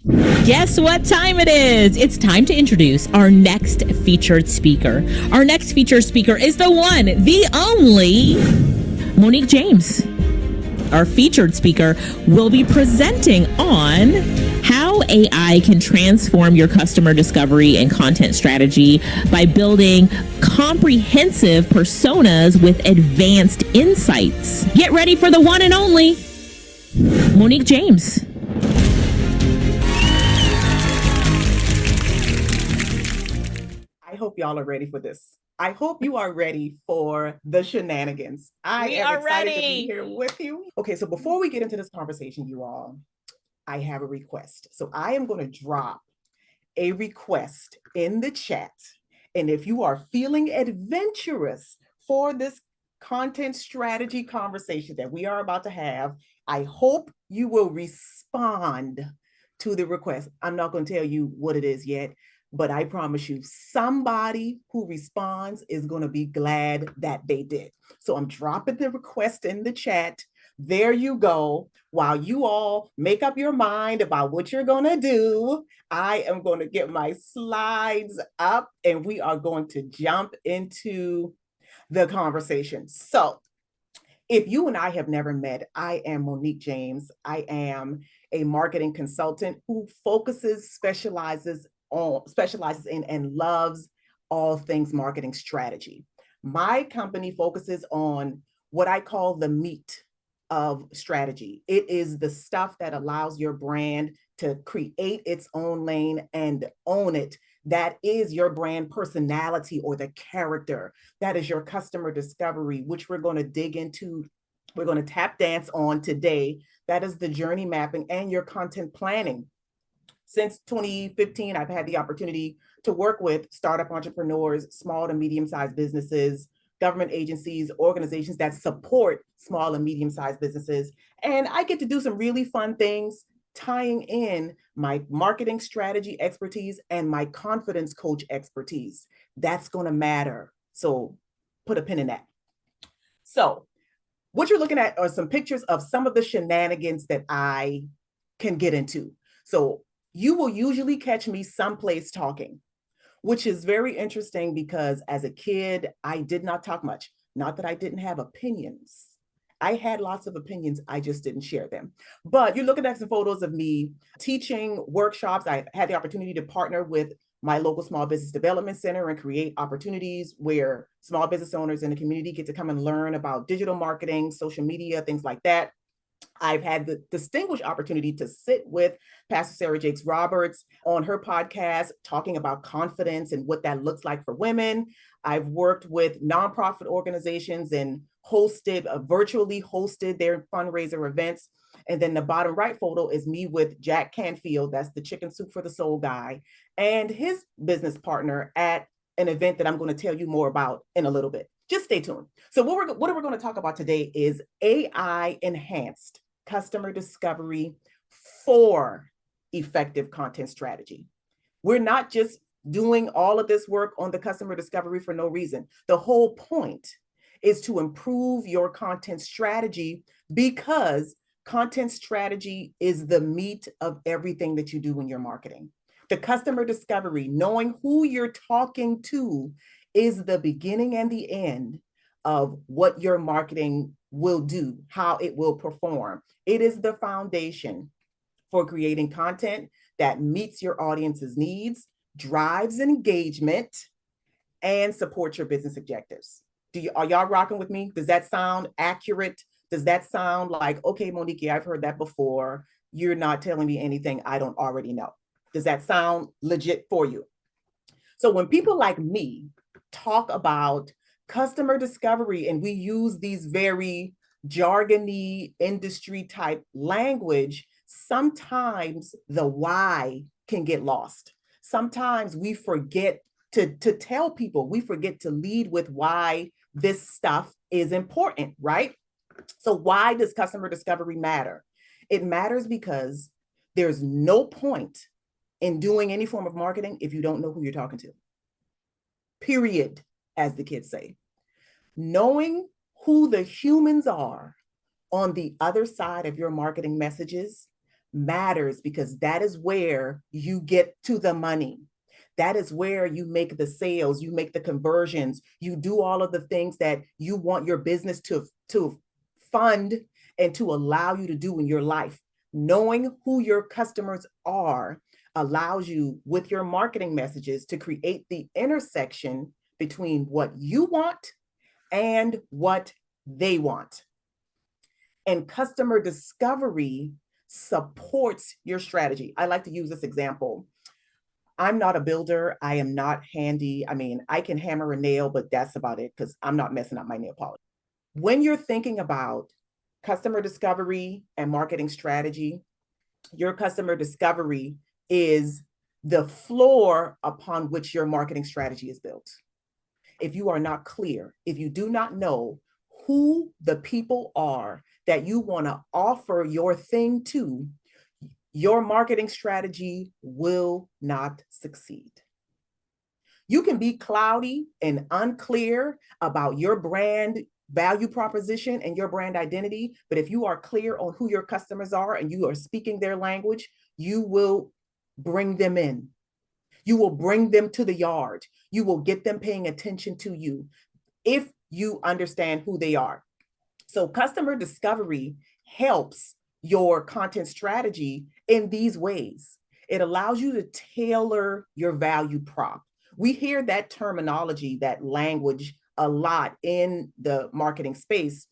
Guess what time it is? It's time to introduce our next featured speaker. Our next featured speaker is the one, the only Monique James. Our featured speaker will be presenting on how AI can transform your customer discovery and content strategy by building comprehensive personas with advanced insights. Get ready for the one and only Monique James. I hope y'all are ready for this. I hope you are ready for the shenanigans. I am excited to be here with you. Okay, so before we get into this conversation, you all, I have a request. So I am going to drop a request in the chat. And if you are feeling adventurous for this content strategy conversation that we are about to have, I hope you will respond to the request. I'm not going to tell you what it is yet, but I promise you, somebody who responds is going to be glad that they did. So I'm dropping the request in the chat. There you go. While you all make up your mind about what you're going to do, I am going to get my slides up and we are going to jump into the conversation. So, if you and I have never met, I am Monique James. I am a marketing consultant who specializes in and loves all things marketing strategy. My company focuses on what I call the meat of strategy. It is the stuff that allows your brand to create its own lane and own it. That is your brand personality or the character. That is your customer discovery, which we're going to dig into. We're going to tap dance on today. That is the journey mapping and your content planning. Since 2015, I've had the opportunity to work with startup entrepreneurs, small to medium-sized businesses, government agencies, organizations that support small and medium-sized businesses. And I get to do some really fun things tying in my marketing strategy expertise and my confidence coach expertise. That's going to matter. So put a pin in that. So what you're looking at are some pictures of some of the shenanigans that I can get into. So you will usually catch me someplace talking, which is very interesting because as a kid, I did not talk much. Not that I didn't have opinions. I had lots of opinions, I just didn't share them. But you're looking at some photos of me teaching workshops. I had the opportunity to partner with my local small business development center and create opportunities where small business owners in the community get to come and learn about digital marketing, social media, things like that. I've had the distinguished opportunity to sit with Pastor Sarah Jakes Roberts on her podcast, talking about confidence and what that looks like for women. I've worked with nonprofit organizations and virtually hosted their fundraiser events. And then the bottom right photo is me with Jack Canfield, that's the Chicken Soup for the Soul guy, and his business partner at an event that I'm going to tell you more about in a little bit. Just stay tuned. So what we're going to talk about today is AI enhanced customer discovery for effective content strategy. We're not just doing all of this work on the customer discovery for no reason. The whole point is to improve your content strategy because content strategy is the meat of everything that you do in your marketing. The customer discovery, knowing who you're talking to, is the beginning and the end of what your marketing will do, how it will perform. It is the foundation for creating content that meets your audience's needs, drives engagement, and supports your business objectives. Are y'all rocking with me? Does that sound accurate? Does that sound like, okay, Monique, I've heard that before. You're not telling me anything I don't already know. Does that sound legit for you? So when people like me talk about customer discovery and we use these very jargony industry type language, sometimes the why can get lost. Sometimes we forget to tell people, we forget to lead with why this stuff is important, right? So why does customer discovery matter? It matters because there's no point in doing any form of marketing if you don't know who you're talking to. Period, as the kids say. Knowing who the humans are on the other side of your marketing messages matters because that is where you get to the money. That is where you make the sales, you make the conversions, you do all of the things that you want your business to fund and to allow you to do in your life. Knowing who your customers are allows you, with your marketing messages, to create the intersection between what you want and what they want. And customer discovery supports your strategy. I like to use this example. I'm not a builder. I am not handy. I mean, I can hammer a nail, but that's about it because I'm not messing up my nail polish. When you're thinking about customer discovery and marketing strategy, your customer discovery is the floor upon which your marketing strategy is built. If you are not clear, if you do not know who the people are that you want to offer your thing to, your marketing strategy will not succeed. You can be cloudy and unclear about your brand value proposition and your brand identity, but if you are clear on who your customers are and you are speaking their language, you will bring them in. You will bring them to the yard. You will get them paying attention to you if you understand who they are. So customer discovery helps your content strategy in these ways. It allows you to tailor your value prop. We hear that terminology, that language a lot in the marketing space.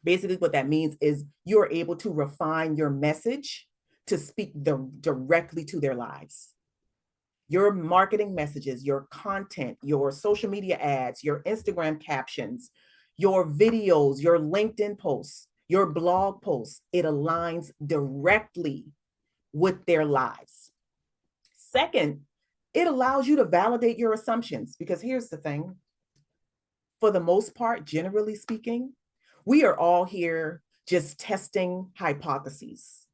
Basically, what that means is you're able to refine your message to speak directly to their lives. Your marketing messages, your content, your social media ads, your Instagram captions, your videos, your LinkedIn posts, your blog posts, it aligns directly with their lives. Second, it allows you to validate your assumptions because here's the thing. For the most part, generally speaking, we are all here just testing hypotheses,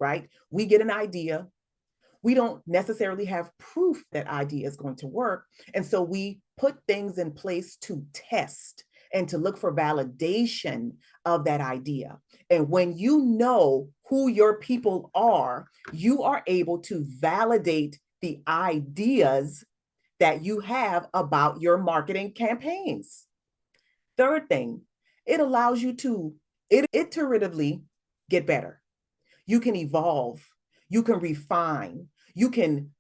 right? We get an idea. We don't necessarily have proof that idea is going to work. And so we put things in place to test and to look for validation of that idea. And when you know who your people are, you are able to validate the ideas that you have about your marketing campaigns. Third thing, it allows you to iteratively get better. You can evolve, you can refine, you can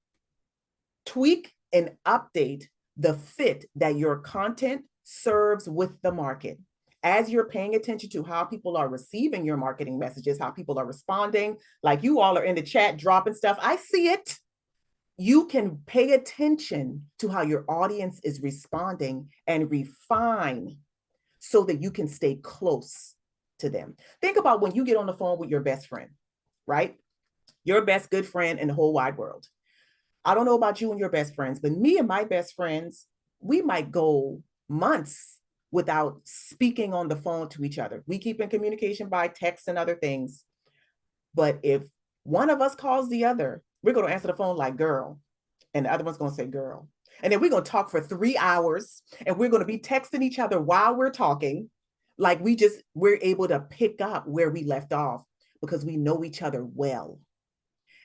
tweak and update the fit that your content serves with the market. As you're paying attention to how people are receiving your marketing messages, how people are responding, like you all are in the chat dropping stuff, I see it. You can pay attention to how your audience is responding and refine so that you can stay close to them. Think about when you get on the phone with your best friend, right? Your best good friend in the whole wide world. I don't know about you and your best friends, but me and my best friends, we might go months without speaking on the phone to each other. We keep in communication by text and other things. But if one of us calls the other, we're going to answer the phone like girl, and the other one's going to say girl. And then we're going to talk for 3 hours and we're going to be texting each other while we're talking. Like we're able to pick up where we left off because we know each other well.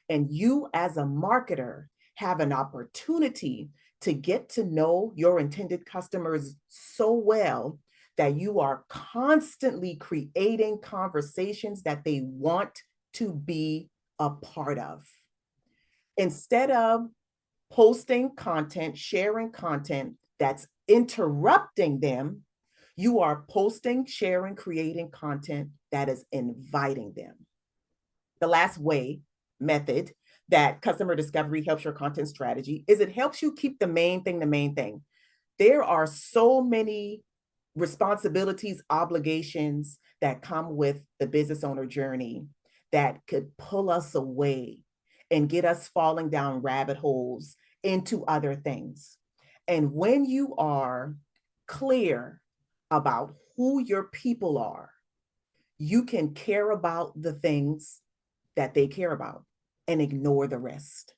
And you as a marketer have an opportunity to get to know your intended customers so well that you are constantly creating conversations that they want to be a part of. Instead of posting content, sharing content that's interrupting them, you are posting, sharing, creating content that is inviting them. The last method that customer discovery helps your content strategy is it helps you keep the main thing. There are so many responsibilities, obligations that come with the business owner journey that could pull us away and get us falling down rabbit holes into other things. And when you are clear about who your people are, you can care about the things that they care about and ignore the rest.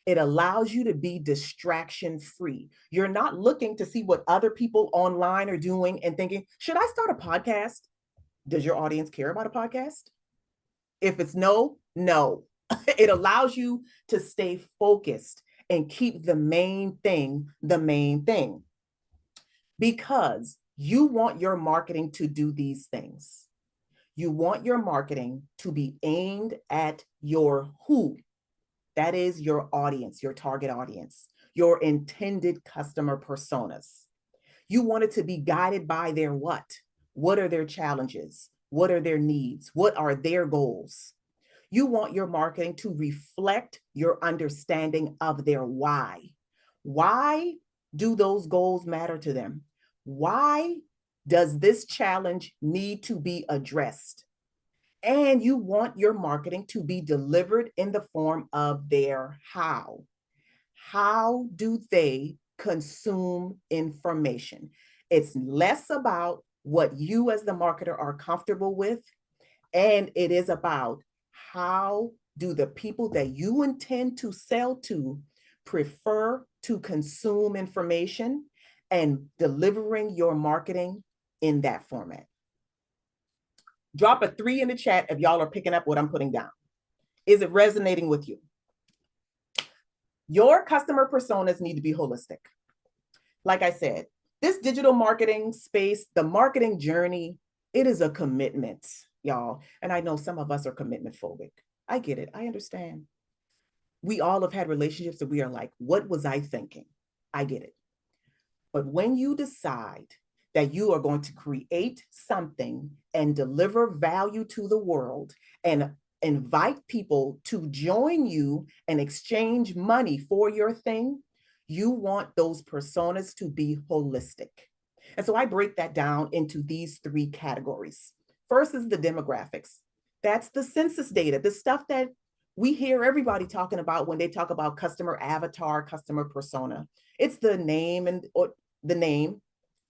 It allows you to be distraction free. You're not looking to see what other people online are doing and thinking, should I start a podcast? Does your audience care about a podcast? If it's no, No, it allows you to stay focused and keep the main thing, because you want your marketing to do these things. You want your marketing to be aimed at your who. That is your audience, your target audience, your intended customer personas. You want it to be guided by their what? What are their challenges? What are their needs? What are their goals? You want your marketing to reflect your understanding of their why. Why do those goals matter to them? Why does this challenge need to be addressed? And you want your marketing to be delivered in the form of their how. How do they consume information? It's less about what you as the marketer are comfortable with, and it is about how do the people that you intend to sell to prefer to consume information, and delivering your marketing in that format. Drop a 3 in the chat if y'all are picking up what I'm putting down. Is it resonating with you? Your customer personas need to be holistic. Like I said, this digital marketing space, the marketing journey, it is a commitment, y'all. And I know some of us are commitment phobic. I get it. I understand. We all have had relationships that we are like, what was I thinking? I get it. But when you decide that you are going to create something and deliver value to the world and invite people to join you and exchange money for your thing, you want those personas to be holistic. And so I break that down into these 3 categories. First is the demographics. That's the census data, the stuff that we hear everybody talking about when they talk about customer avatar, customer persona. It's the name or the name.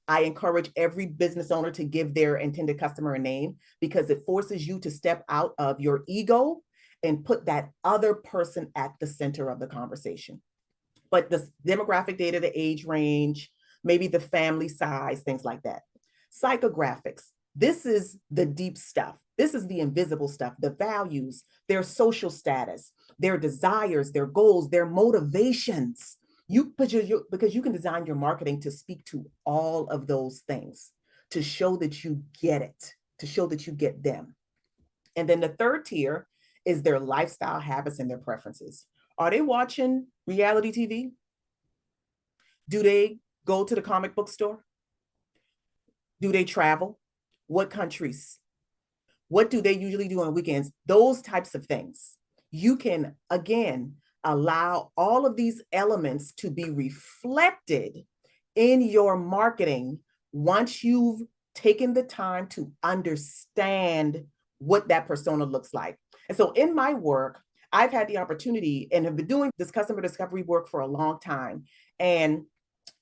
I encourage every business owner to give their intended customer a name, because it forces you to step out of your ego and put that other person at the center of the conversation. But the demographic data, the age range, maybe the family size, things like that. Psychographics. This is the deep stuff. This is the invisible stuff, the values, their social status, their desires, their goals, their motivations. Because you can design your marketing to speak to all of those things, to show that you get it, to show that you get them. And then the third tier is their lifestyle habits and their preferences. Are they watching reality TV? Do they go to the comic book store? Do they travel? What countries? What do they usually do on weekends? Those types of things. You can, again, allow all of these elements to be reflected in your marketing once you've taken the time to understand what that persona looks like. And so in my work, I've had the opportunity and have been doing this customer discovery work for a long time. And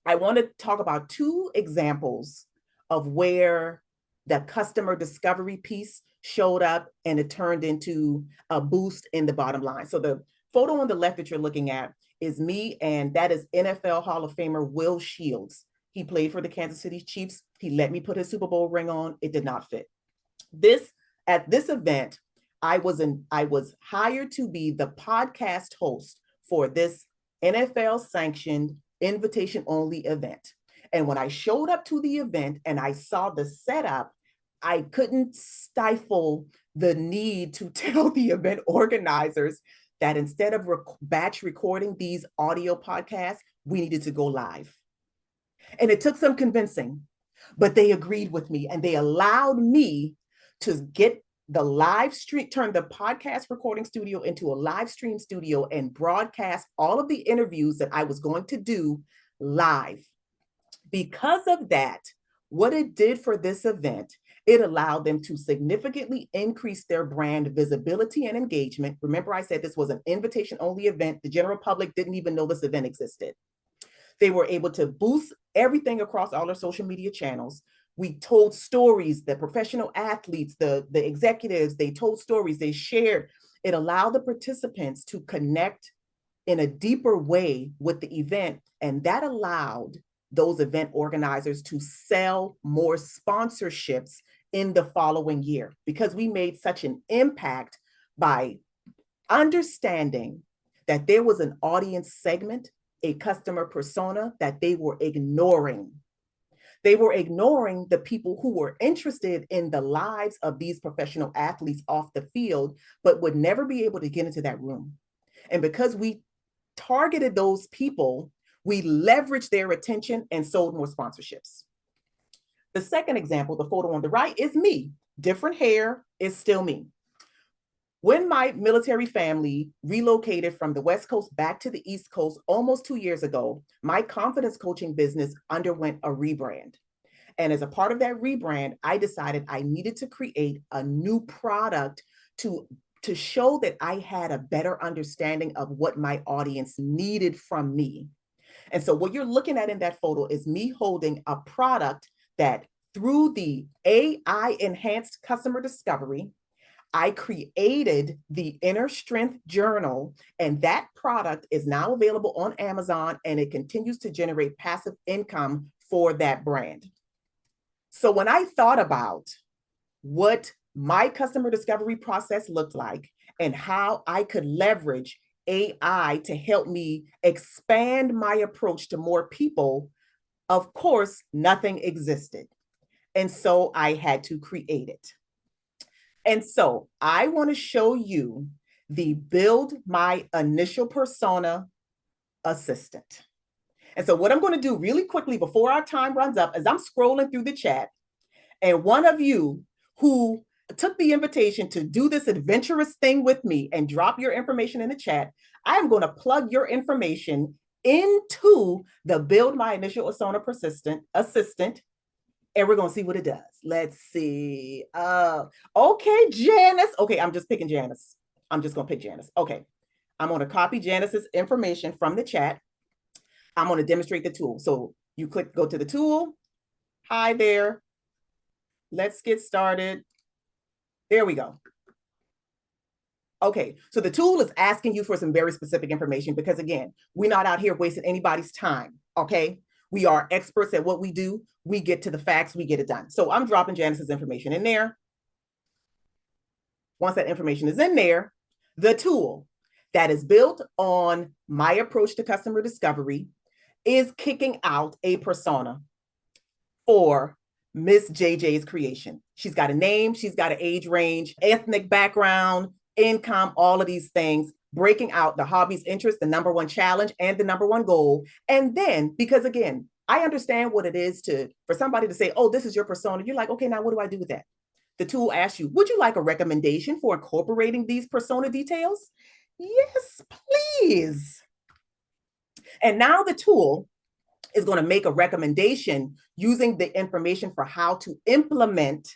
I want to talk about 2 examples of where the customer discovery piece showed up and it turned into a boost in the bottom line. So the photo on the left that you're looking at is me, and that is NFL Hall of Famer Will Shields. He played for the Kansas City Chiefs. He let me put his Super Bowl ring on. It did not fit. At this event, I was hired to be the podcast host for this NFL sanctioned invitation only event. And when I showed up to the event and I saw the setup, I couldn't stifle the need to tell the event organizers that instead of batch recording these audio podcasts, we needed to go live. And it took some convincing, but they agreed with me and they allowed me to get the live stream, turn the podcast recording studio into a live stream studio and broadcast all of the interviews that I was going to do live. Because of that, what it did for this event, it allowed them to significantly increase their brand visibility and engagement. Remember, I said this was an invitation-only event. The general public didn't even know this event existed. They were able to boost everything across all their social media channels. We told stories, the professional athletes, the executives, they told stories, they shared. It allowed the participants to connect in a deeper way with the event. And that allowed those event organizers to sell more sponsorships in the following year, because we made such an impact by understanding that there was an audience segment, a customer persona that they were ignoring. They were ignoring the people who were interested in the lives of these professional athletes off the field, but would never be able to get into that room. And because we targeted those people, we leveraged their attention and sold more sponsorships. The second example, the photo on the right, is me. Different hair, is still me. When my military family relocated from the West Coast back to the East Coast almost 2 years ago, my confidence coaching business underwent a rebrand. And as a part of that rebrand, I decided I needed to create a new product to show that I had a better understanding of what my audience needed from me. And so what you're looking at in that photo is me holding a product that through the AI enhanced customer discovery, I created the Inner Strength Journal, and that product is now available on Amazon, and it continues to generate passive income for that brand. So when I thought about what my customer discovery process looked like and how I could leverage AI to help me expand my approach to more people, of course, nothing existed. And so I had to create it. And so I want to show you the Build My Initial Persona assistant. And so what I'm going to do really quickly before our time runs up is I'm scrolling through the chat, and one of you who took the invitation to do this adventurous thing with me and drop your information in the chat, I am going to plug your information into the Build My Initial Persona assistant, and we're going to see what it does. Let's see. Okay, Janice. Okay, I'm just picking Janice. I'm just going to pick Janice. Okay, I'm going to copy Janice's information from the chat. I'm going to demonstrate the tool. So you go to the tool. Hi there. Let's get started. There we go. Okay, so the tool is asking you for some very specific information because, again, we're not out here wasting anybody's time, okay? We are experts at what we do. We get to the facts, we get it done. So I'm dropping Janice's information in there. Once that information is in there, the tool that is built on my approach to customer discovery is kicking out a persona for Miss JJ's creation. She's got a name, she's got an age range, ethnic background, income, all of these things, breaking out the hobbies, interests, the number one challenge, and the number one goal. And then, because again, I understand what it is for somebody to say, oh, this is your persona. You're like, okay, now what do I do with that? The tool asks you, would you like a recommendation for incorporating these persona details? Yes, please. And now the tool is going to make a recommendation using the information for how to implement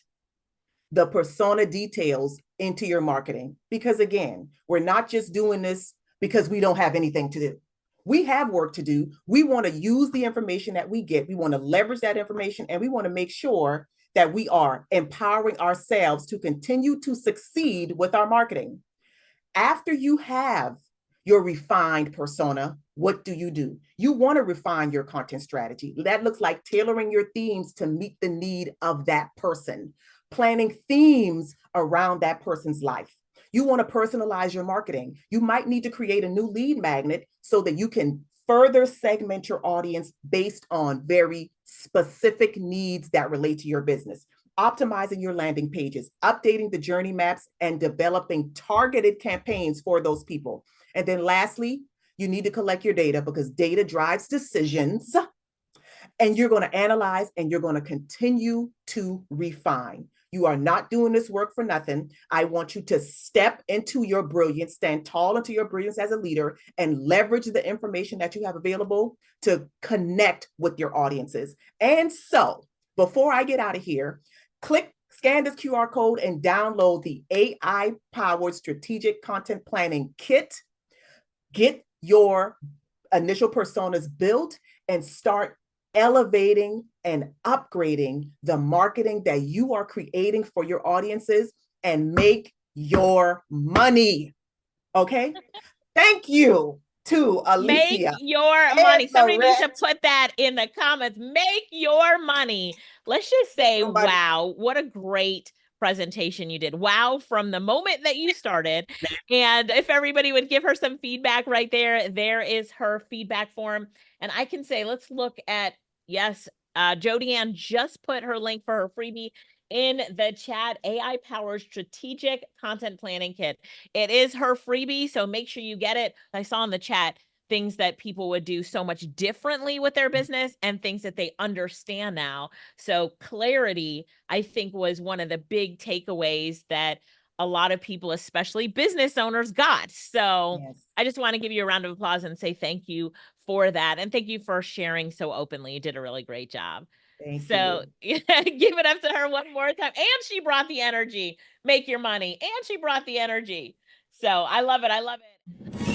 the persona details into your marketing. Because again, we're not just doing this because we don't have anything to do. We have work to do. We want to use the information that we get. We want to leverage that information, and we want to make sure that we are empowering ourselves to continue to succeed with our marketing. After you have your refined persona, what do? You want to refine your content strategy. That looks like tailoring your themes to meet the need of that person, planning themes around that person's life. You want to personalize your marketing. You might need to create a new lead magnet so that you can further segment your audience based on very specific needs that relate to your business. Optimizing your landing pages, updating the journey maps, and developing targeted campaigns for those people. And then lastly, you need to collect your data because data drives decisions, and you're going to analyze and you're going to continue to refine. You are not doing this work for nothing. I want you to step into your brilliance, stand tall into your brilliance as a leader, and leverage the information that you have available to connect with your audiences. And so before I get out of here, scan this QR code and download the AI-powered strategic content planning kit. Get your initial personas built and start elevating and upgrading the marketing that you are creating for your audiences and make your money. Okay? Thank you to Alicia. Make your money. Somebody needs to put that in the comments. Make your money. Let's just say, wow, what a great presentation you did. Wow, from the moment that you started. And if everybody would give her some feedback right there, there is her feedback form. And I can say, let's look at, yes, Jordin just put her link for her freebie in the chat, AI powered strategic content planning kit. It is her freebie, so make sure you get it. I saw in the chat things that people would do so much differently with their business and things that they understand now. So clarity, I think, was one of the big takeaways that a lot of people, especially business owners, got. So Yes. I just want to give you a round of applause and say thank you for that. And thank you for sharing so openly. You did a really great job. Thank So you. give it up to her one more time. And she brought the energy. Make your money. And she brought the energy. So I love it. I love it.